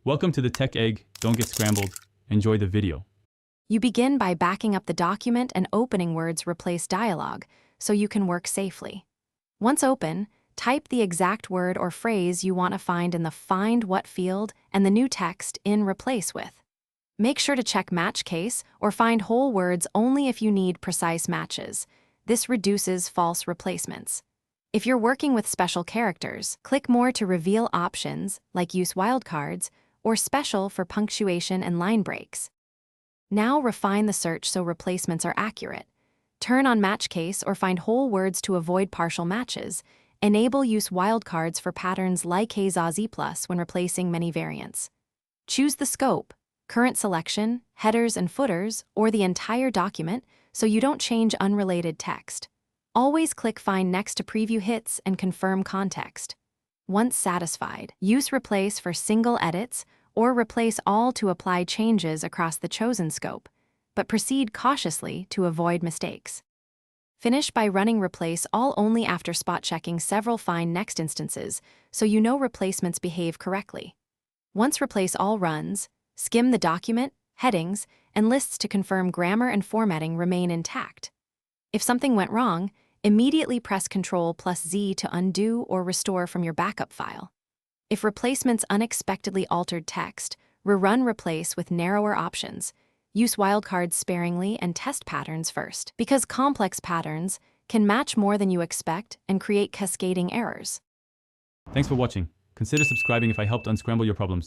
Welcome to the Tech Egg. Don't get scrambled. Enjoy the video. You begin by backing up the document and opening words replace dialogue so you can work safely. Once open, type the exact word or phrase you want to find in the Find What field and the new text in Replace With. Make sure to check Match Case or find whole words only if you need precise matches. This reduces false replacements. If you're working with special characters, click More to reveal options like Use wildcards or Special for punctuation and line breaks. Now refine the search so replacements are accurate. Turn on Match Case or find whole words to avoid partial matches. Enable Use wildcards for patterns like Hey Zazie Plus when replacing many variants. Choose the scope, current selection, headers and footers, or the entire document so you don't change unrelated text. Always click Find Next to preview hits and confirm context. Once satisfied, use Replace for single edits or Replace All to apply changes across the chosen scope, but proceed cautiously to avoid mistakes. Finish by running Replace All only after spot-checking several Find Next instances so you know replacements behave correctly. Once Replace All runs, skim the document, headings, and lists to confirm grammar and formatting remain intact. If something went wrong, immediately press Ctrl+Z to undo or restore from your backup file. If replacements unexpectedly altered text, rerun Replace with narrower options. Use wildcards sparingly and test patterns first, because complex patterns can match more than you expect and create cascading errors. Thanks for watching. Consider subscribing if I helped unscramble your problems.